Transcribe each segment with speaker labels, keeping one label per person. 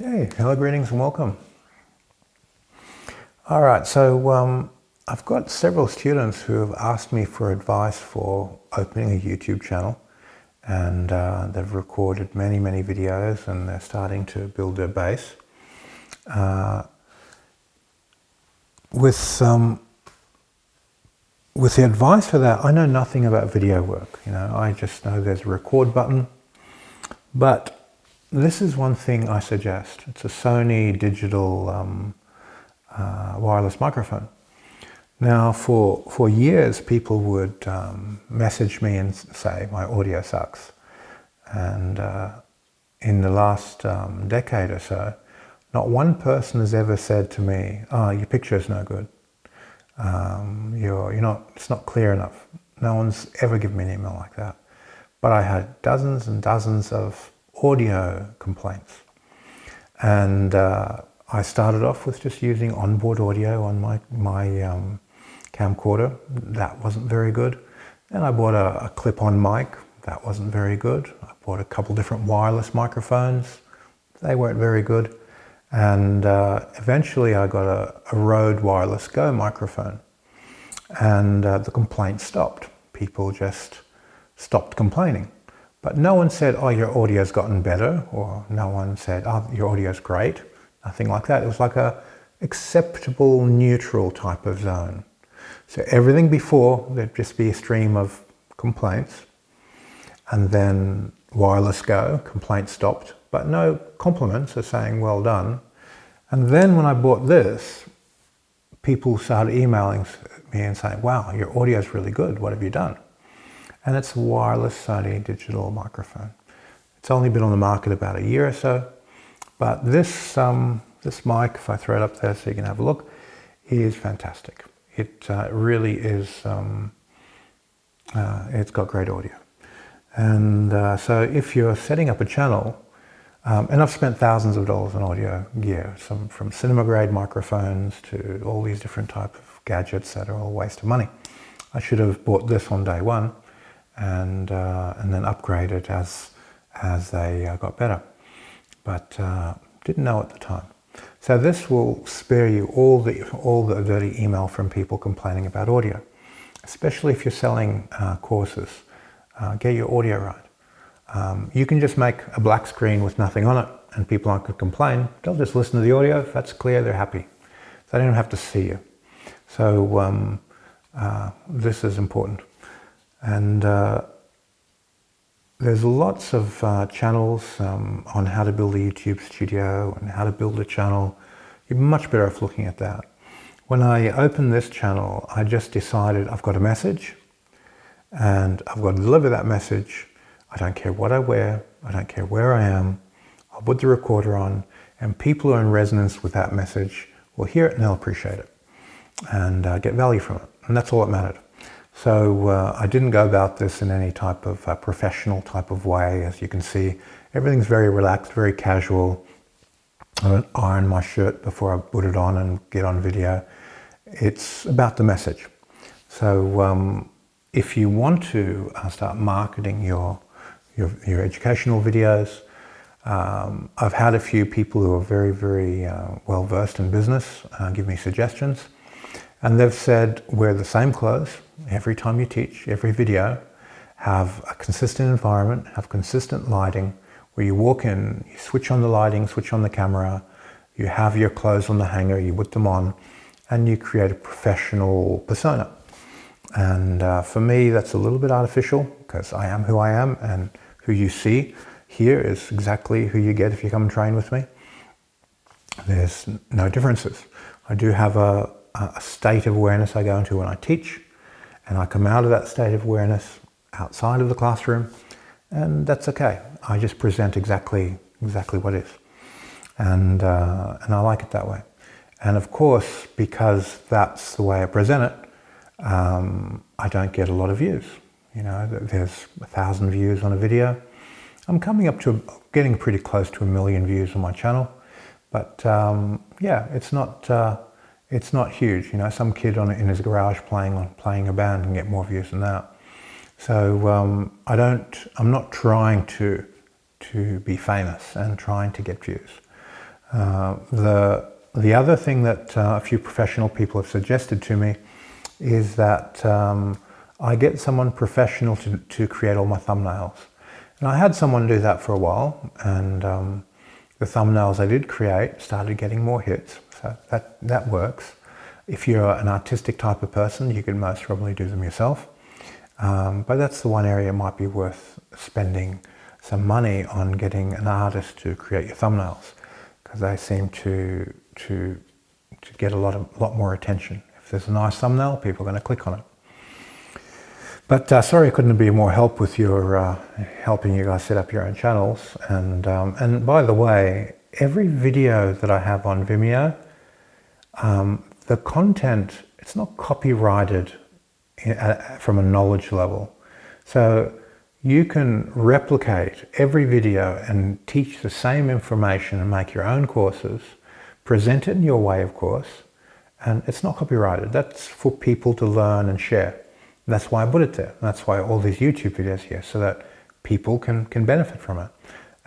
Speaker 1: Okay, hello, greetings and welcome. All right, so I've got several students who have asked me for advice for opening a YouTube channel, and they've recorded many videos and they're starting to build their base. With the advice for that, I know nothing about video work. I just know there's a record button, but this is one thing I suggest. It's a Sony digital wireless microphone. Now, for years, people would message me and say my audio sucks. And in the last decade or so, not one person has ever said to me, "Oh, your picture is no good. It's not clear enough." No one's ever given me an email like that. But I had dozens and dozens of audio complaints. And I started off with just using onboard audio on my camcorder. That wasn't very good. Then I bought a clip-on mic. That wasn't very good. I bought a couple different wireless microphones. They weren't very good. And eventually I got a Rode Wireless Go microphone. And the complaints stopped. People just stopped complaining. But no one said, "Oh, your audio's gotten better," or no one said, "Oh, your audio's great." Nothing like that. It was like a acceptable, neutral type of zone. So everything before, there'd just be a stream of complaints. And then Wireless Go, complaints stopped, but no compliments or saying, "Well done." And then when I bought this, people started emailing me and saying, "Wow, your audio's really good. What have you done?" And it's a wireless Sony digital microphone. It's only been on the market about a year or so, but this mic, if I throw it up there so you can have a look, is fantastic. It really is. It's got great audio, and so if you're setting up a channel, and I've spent thousands of dollars on audio gear, from cinema grade microphones to all these different type of gadgets that are all a waste of money. I should have bought this on day one, and then upgraded as they got better, but didn't know at the time. So this will spare you all the dirty email from people complaining about audio, especially if you're selling courses. Get your audio right. You can just make a black screen with nothing on it, and people aren't going to complain. They'll just listen to the audio. If that's clear, they're happy. So they don't have to see you. So this is important. And there's lots of channels on how to build a YouTube studio and how to build a channel. You're much better off looking at that. When I opened this channel, I just decided I've got a message and I've got to deliver that message. I don't care what I wear. I don't care where I am. I'll put the recorder on, and people who are in resonance with that message will hear it and they'll appreciate it and get value from it. And that's all that mattered. So I didn't go about this in any type of professional type of way. As you can see, everything's very relaxed, very casual. I don't iron my shirt before I put it on and get on video. It's about the message. So if you want to start marketing your educational videos, I've had a few people who are very well versed in business give me suggestions. And they've said, wear the same clothes every time you teach, every video, have a consistent environment, have consistent lighting, where you walk in, you switch on the lighting, switch on the camera, you have your clothes on the hanger, you put them on, and you create a professional persona. And for me, that's a little bit artificial, because I am who I am, and who you see here is exactly who you get if you come and train with me. There's no differences. I do have a state of awareness I go into when I teach, and I come out of that state of awareness outside of the classroom, and that's okay. I just present exactly what is, and I like it that way. And of course, because that's the way I present it, I don't get a lot of views. There's 1,000 views on a video. I'm coming up to getting pretty close to 1 million views on my channel, but yeah, it's not huge. Some kid in his garage playing a band can get more views than that. So I'm not trying to be famous and trying to get views. The other thing that a few professional people have suggested to me is that I get someone professional to create all my thumbnails. And I had someone do that for a while, and the thumbnails I did create started getting more hits, so that works. If you're an artistic type of person, you can most probably do them yourself. But that's the one area it might be worth spending some money on, getting an artist to create your thumbnails, because they seem to get a lot more attention. If there's a nice thumbnail, people are going to click on it. But sorry I couldn't be more help with your helping you guys set up your own channels. And by the way, every video that I have on Vimeo, the content, it's not copyrighted from a knowledge level. So you can replicate every video and teach the same information and make your own courses, present it in your way, of course, and it's not copyrighted. That's for people to learn and share. That's why I put it there. That's why all these YouTube videos here, so that people can benefit from it.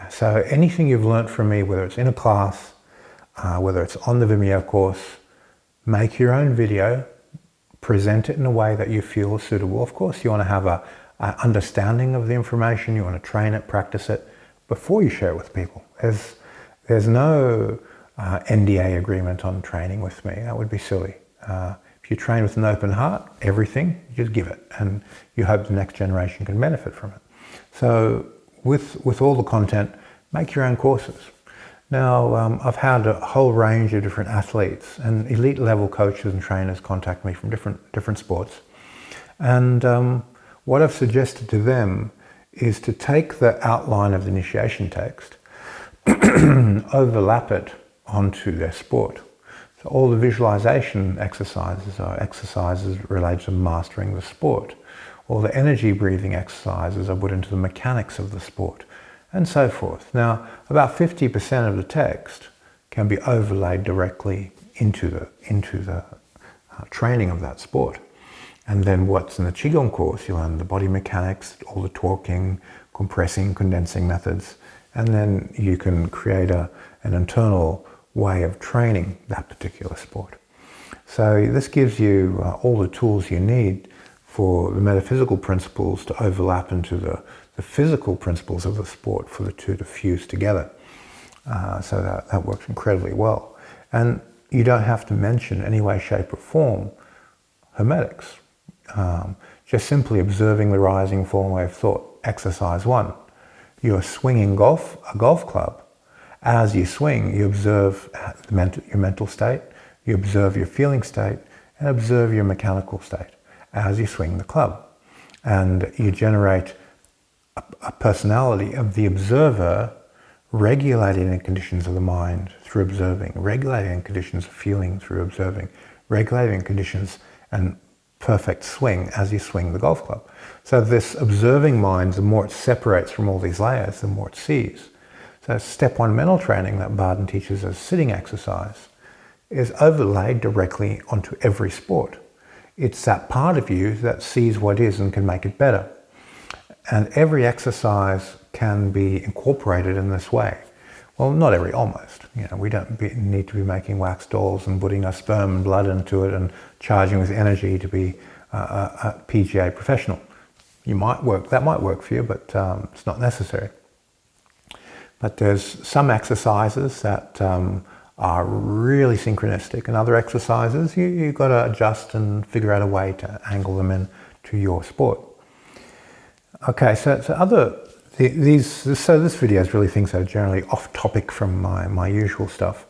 Speaker 1: So anything you've learned from me, whether it's in a class, whether it's on the Vimeo course, make your own video, present it in a way that you feel is suitable. Of course, you want to have a understanding of the information. You want to train it, practice it before you share it with people. There's no NDA agreement on training with me. That would be silly. If you train with an open heart, everything, you just give it, and you hope the next generation can benefit from it. So with all the content, make your own courses. Now, I've had a whole range of different athletes and elite level coaches and trainers contact me from different sports. And what I've suggested to them is to take the outline of the initiation text, overlap it onto their sport. So all the visualization exercises are exercises related to mastering the sport. All the energy breathing exercises are put into the mechanics of the sport, and so forth. Now, about 50% of the text can be overlaid directly into the training of that sport. And then what's in the Qigong course, you learn the body mechanics, all the torquing, compressing, condensing methods, and then you can create an internal way of training that particular sport. So this gives you all the tools you need for the metaphysical principles to overlap into the physical principles of the sport, for the two to fuse together. So that works incredibly well. And you don't have to mention in any way, shape or form hermetics. Just simply observing the rising, falling wave thought. Exercise 1. You're swinging a golf club. As you swing, you observe your mental state, you observe your feeling state, and observe your mechanical state as you swing the club. And you generate a personality of the observer, regulating the conditions of the mind through observing, regulating conditions of feeling through observing, regulating conditions and perfect swing as you swing the golf club. So this observing mind, the more it separates from all these layers, the more it sees. So step 1 mental training that Barden teaches as sitting exercise is overlaid directly onto every sport. It's that part of you that sees what is and can make it better. And every exercise can be incorporated in this way. Well, not every, almost. You know, we don't need to be making wax dolls and putting our sperm and blood into it and charging with energy to be a PGA professional. That might work for you, but it's not necessary. But there's some exercises that are really synchronistic, and other exercises you've got to adjust and figure out a way to angle them in to your sport. Okay, so this video is really things that are generally off topic from my usual stuff,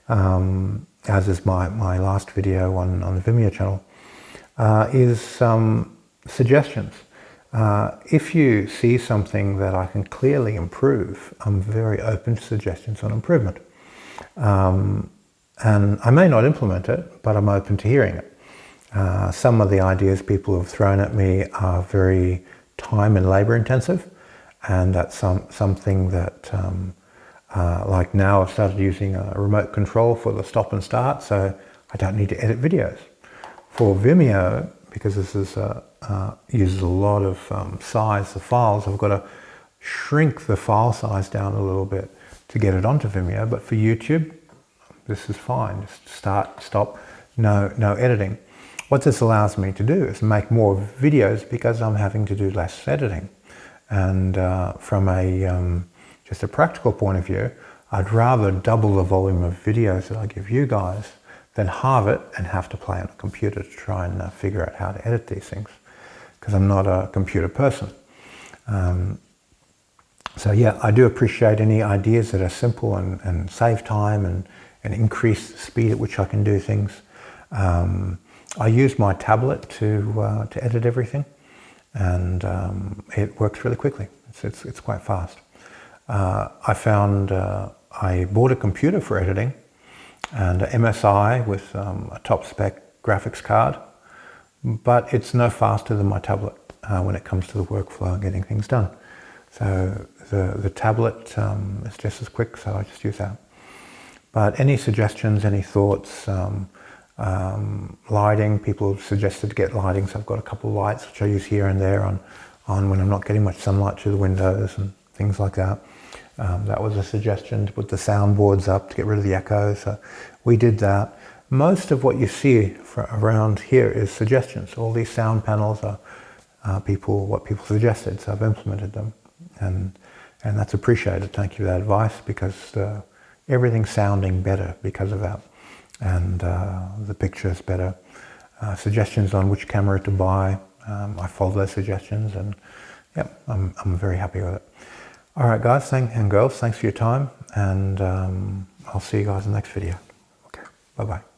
Speaker 1: as is my last video on the Vimeo channel, is some suggestions. If you see something that I can clearly improve, I'm very open to suggestions on improvement. And I may not implement it, but I'm open to hearing it. Some of the ideas people have thrown at me are very time and labor intensive, and that's something that, like now I've started using a remote control for the stop and start, so I don't need to edit videos. For Vimeo, because this is uses a lot of size of files, I've got to shrink the file size down a little bit to get it onto Vimeo, but for YouTube, this is fine. Just start, stop, no editing. What this allows me to do is make more videos because I'm having to do less editing. And from just a practical point of view, I'd rather double the volume of videos that I give you guys than halve it and have to play on a computer to try and figure out how to edit these things, because I'm not a computer person. So yeah, I do appreciate any ideas that are simple and save time and increase the speed at which I can do things. I use my tablet to edit everything, and it works really quickly. It's quite fast. I found I bought a computer for editing, and an MSI with a top spec graphics card, but it's no faster than my tablet when it comes to the workflow and getting things done. So the tablet is just as quick, so I just use that. But any suggestions, any thoughts, lighting, people have suggested to get lighting, so I've got a couple of lights which I use here and there on when I'm not getting much sunlight through the windows and things like that. That was a suggestion, to put the soundboards up to get rid of the echo, so we did that. Most of what you see around here is suggestions. All these sound panels are what people suggested, so I've implemented them, and that's appreciated. Thank you for that advice, because everything's sounding better because of that, and the picture's better. Suggestions on which camera to buy, I follow those suggestions, and yeah, I'm very happy with it. All right, guys and girls, thanks for your time, and I'll see you guys in the next video. Okay, bye-bye.